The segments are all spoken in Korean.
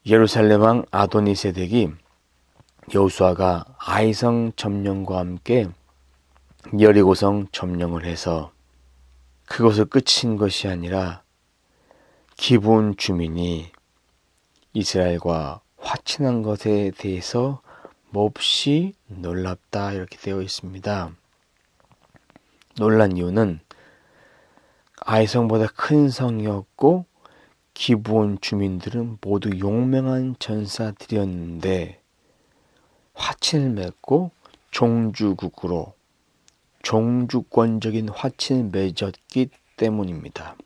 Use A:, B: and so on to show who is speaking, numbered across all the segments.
A: 예루살렘 왕 아도니세덱이 여호수아가 아이성 점령과 함께 여리고성 점령을 해서 그것을 끝인 것이 아니라 기브온 주민이 이스라엘과 화친한 것에 대해서 몹시 놀랍다 이렇게 되어 있습니다. 놀란 이유는 아이성보다 큰 성이었고 기브온 주민들은 모두 용맹한 전사들이었는데 화친을 맺고 종주국으로 종주권적인 화친을 맺었기 때문입니다.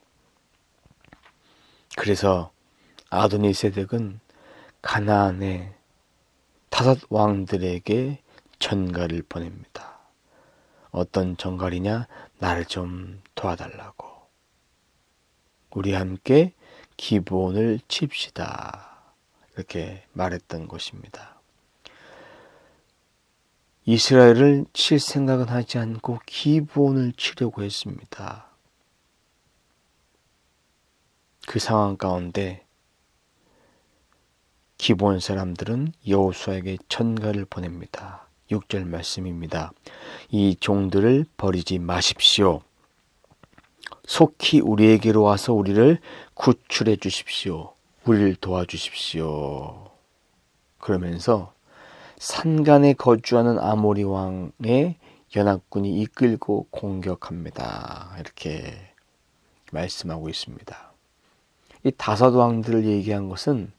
A: 그래서 아도니세덱은 가나안의 5 왕들에게 전가를 보냅니다. 어떤 전갈이냐? 나를 좀 도와달라고. 우리 함께 기브온을 칩시다. 이렇게 말했던 것입니다. 이스라엘을 칠 생각은 하지 않고 기브온을 치려고 했습니다. 그 상황 가운데 기브온 사람들은 여호수아에게 전가를 보냅니다. 6절 말씀입니다. 이 종들을 버리지 마십시오. 속히 우리에게로 와서 우리를 구출해 주십시오. 우리를 도와주십시오. 그러면서 산간에 거주하는 아모리 왕의 연합군이 이끌고 공격합니다. 이렇게 말씀하고 있습니다. 이 5 왕들을 얘기한 것은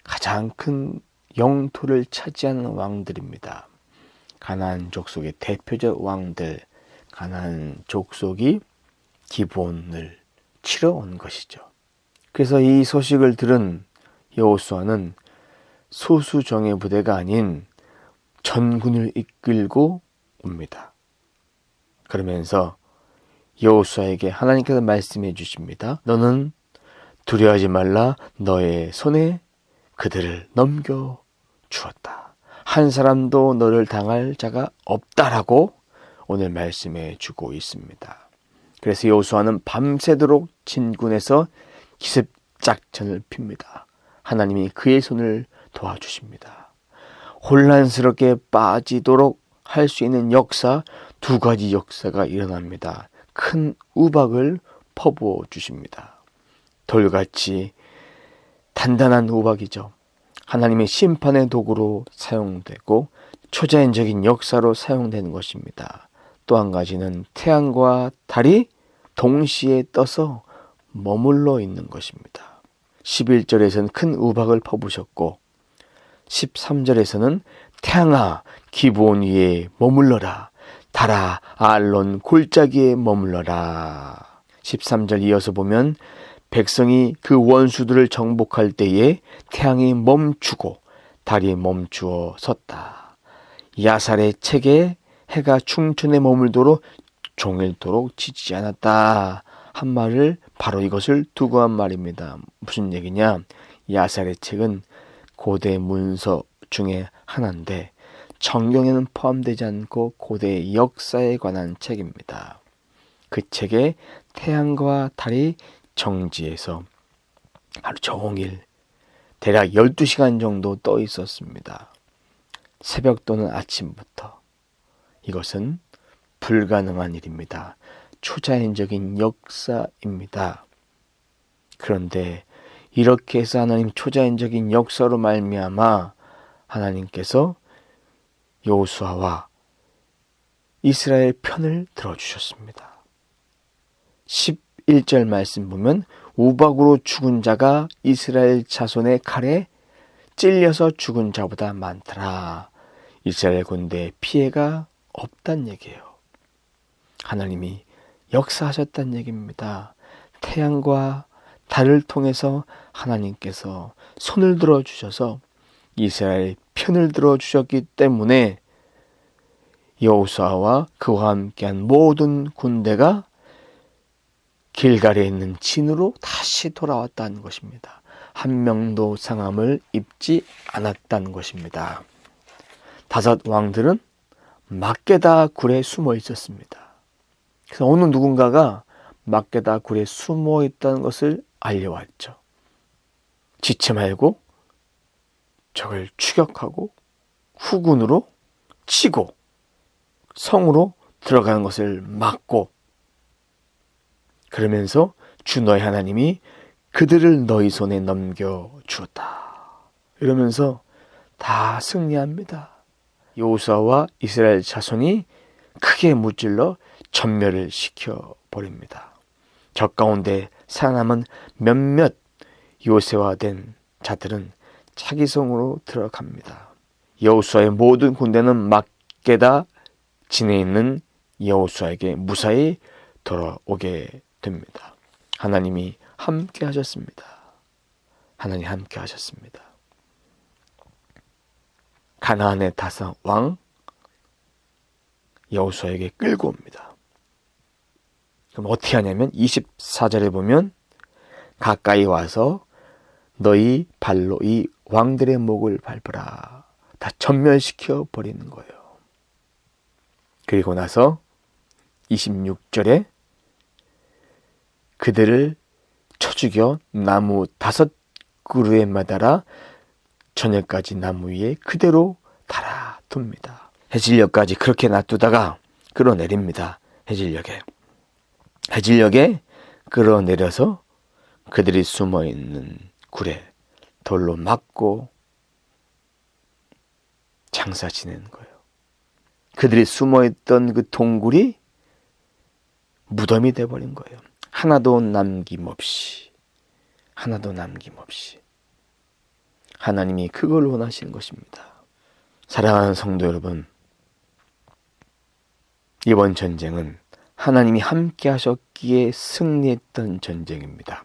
A: 가장 큰 영토를 차지하는 왕들입니다. 가나안 족속의 대표적 왕들, 가나안 족속이 기브온을 치러 온 것이죠. 그래서 이 소식을 들은 여호수아는 소수정예 부대가 아닌 전군을 이끌고 옵니다. 그러면서 여호수아에게 하나님께서 말씀해 주십니다. 너는 두려워하지 말라. 너의 손에 그들을 넘겨 주었다. 한 사람도 너를 당할 자가 없다라고 오늘 말씀해 주고 있습니다. 그래서 여호수아는 밤새도록 진군에서 기습작전을 핍니다. 하나님이 그의 손을 도와주십니다. 혼란스럽게 빠지도록 할 수 있는 역사 2가지 역사가 일어납니다. 큰 우박을 퍼부어 주십니다. 돌같이 단단한 우박이죠. 하나님의 심판의 도구로 사용되고 초자연적인 역사로 사용되는 것입니다. 또 한 가지는 태양과 달이 동시에 떠서 머물러 있는 것입니다. 11절에서는 큰 우박을 퍼부으셨고 13절에서는 태양아 기브온 위에 머물러라. 달아 아알론 골짜기에 머물러라. 13절 이어서 보면 백성이 그 원수들을 정복할 때에 태양이 멈추고 달이 멈추어 섰다. 야살의 책에 해가 충천에 머물도록 종일토록 지지 않았다. 한 말을 바로 이것을 두고 한 말입니다. 무슨 얘기냐? 야살의 책은 고대 문서 중에 하나인데 성경에는 포함되지 않고 고대 역사에 관한 책입니다. 그 책에 태양과 달이 정지해서 하루 종일 대략 12시간 정도 떠 있었습니다. 새벽 또는 아침부터. 이것은 불가능한 일입니다. 초자연적인 역사입니다. 그런데 이렇게 해서 하나님 초자연적인 역사로 말미암아 하나님께서 여호수아와 이스라엘 편을 들어주셨습니다. 11절 말씀 보면 우박으로 죽은 자가 이스라엘 자손의 칼에 찔려서 죽은 자보다 많더라. 이스라엘 군대의 피해가 없단 얘기예요. 하나님이 역사하셨단 얘기입니다. 태양과 달을 통해서 하나님께서 손을 들어주셔서 이스라엘 편을 들어주셨기 때문에 여호수아와 그와 함께한 모든 군대가 길갈에 있는 진으로 다시 돌아왔다는 것입니다. 한 명도 상함을 입지 않았다는 것입니다. 5 왕들은 막게다 굴에 숨어 있었습니다. 그래서 어느 누군가가 막게다 굴에 숨어 있다는 것을 알려왔죠. 지체 말고 적을 추격하고 후군으로 치고 성으로 들어가는 것을 막고, 그러면서 주 너희 하나님이 그들을 너희 손에 넘겨주었다. 이러면서 다 승리합니다. 여호수아와 이스라엘 자손이 크게 무찔러 전멸을 시켜버립니다. 적 가운데 살아남은 몇몇 요새화된 자들은 자기 성으로 들어갑니다. 여호수아의 모든 군대는 막게다 진에 있는 여호수아에게 무사히 돌아오게 됩니다. 하나님이 함께 하셨습니다. 하나님 함께 하셨습니다. 가나안의 다섯 왕 여호수아에게 끌고 옵니다. 그럼 어떻게 하냐면 24절에 보면 가까이 와서 너희 발로 이 왕들의 목을 밟으라. 다 전멸시켜 버리는 거예요. 그리고 나서 26절에 그들을 쳐 죽여 나무 5그루에 매달아 저녁까지 나무 위에 그대로 달아둡니다. 해질녘까지 그렇게 놔두다가 끌어내립니다. 해질녘에 끌어내려서 그들이 숨어있는 굴에 돌로 막고 장사 지내는 거예요. 그들이 숨어있던 그 동굴이 무덤이 돼버린 거예요. 하나도 남김없이. 하나님이 그걸 원하시는 것입니다. 사랑하는 성도 여러분, 이번 전쟁은 하나님이 함께 하셨기에 승리했던 전쟁입니다.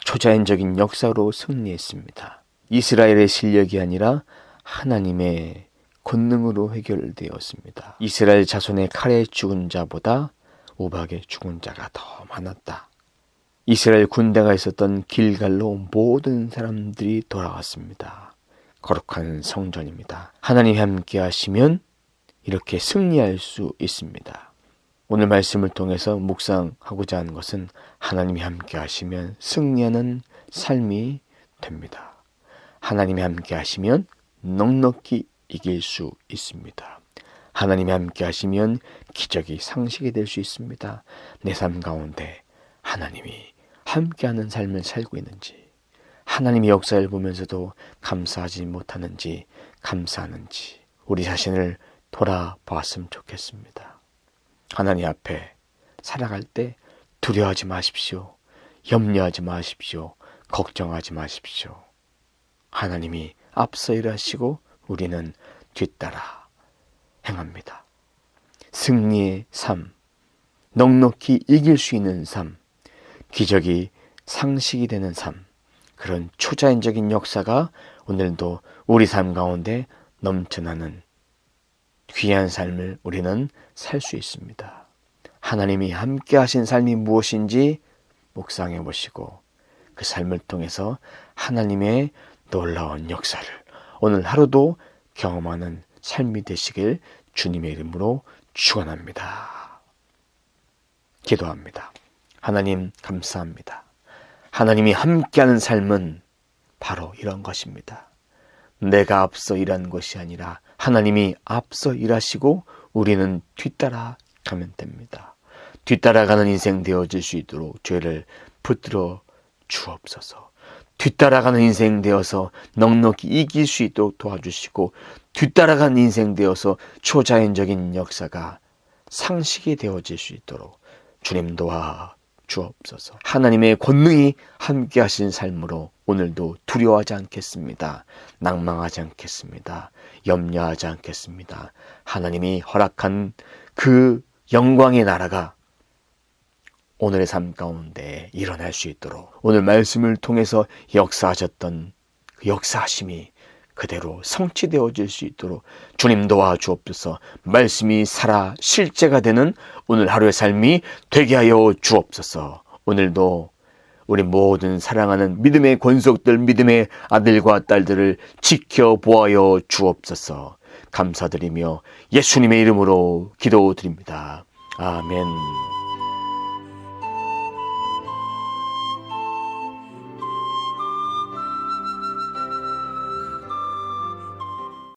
A: 초자연적인 역사로 승리했습니다. 이스라엘의 실력이 아니라 하나님의 권능으로 해결되었습니다. 이스라엘 자손의 칼에 죽은 자보다 우박에 죽은 자가 더 많았다. 이스라엘 군대가 있었던 길갈로 모든 사람들이 돌아왔습니다. 거룩한 성전입니다. 하나님이 함께 하시면 이렇게 승리할 수 있습니다. 오늘 말씀을 통해서 묵상하고자 하는 것은 하나님이 함께 하시면 승리하는 삶이 됩니다. 하나님이 함께 하시면 넉넉히 이길 수 있습니다. 하나님이 함께 하시면 기적이 상식이 될 수 있습니다. 내 삶 가운데 하나님이 함께하는 삶을 살고 있는지, 하나님의 역사를 보면서도 감사하지 못하는지, 감사하는지 우리 자신을 돌아보았으면 좋겠습니다. 하나님 앞에 살아갈 때 두려워하지 마십시오. 염려하지 마십시오. 걱정하지 마십시오. 하나님이 앞서 일하시고 우리는 뒤따라 행합니다. 승리의 삶, 넉넉히 이길 수 있는 삶, 기적이 상식이 되는 삶, 그런 초자연적인 역사가 오늘도 우리 삶 가운데 넘쳐나는 귀한 삶을 우리는 살 수 있습니다. 하나님이 함께 하신 삶이 무엇인지 묵상해 보시고 그 삶을 통해서 하나님의 놀라운 역사를 오늘 하루도 경험하는 삶이 되시길 주님의 이름으로 축원합니다. 기도합니다. 하나님 감사합니다. 하나님이 함께하는 삶은 바로 이런 것입니다. 내가 앞서 일하는 것이 아니라 하나님이 앞서 일하시고 우리는 뒤따라 가면 됩니다. 뒤따라가는 인생 되어질 수 있도록 죄를 붙들어 주옵소서. 뒤따라가는 인생 되어서 넉넉히 이길 수 있도록 도와주시고 뒤따라가는 인생 되어서 초자연적인 역사가 상식이 되어질 수 있도록 주님 도와 주옵소서. 하나님의 권능이 함께 하신 삶으로 오늘도 두려워하지 않겠습니다. 낭망하지 않겠습니다. 염려하지 않겠습니다. 하나님이 허락한 그 영광의 나라가 오늘의 삶 가운데 일어날 수 있도록 오늘 말씀을 통해서 역사하셨던 그 역사하심이 그대로 성취되어질 수 있도록 주님 도와주옵소서. 말씀이 살아 실제가 되는 오늘 하루의 삶이 되게 하여 주옵소서. 오늘도 우리 모든 사랑하는 믿음의 권속들, 믿음의 아들과 딸들을 지켜보아여 주옵소서. 감사드리며 예수님의 이름으로 기도드립니다. 아멘.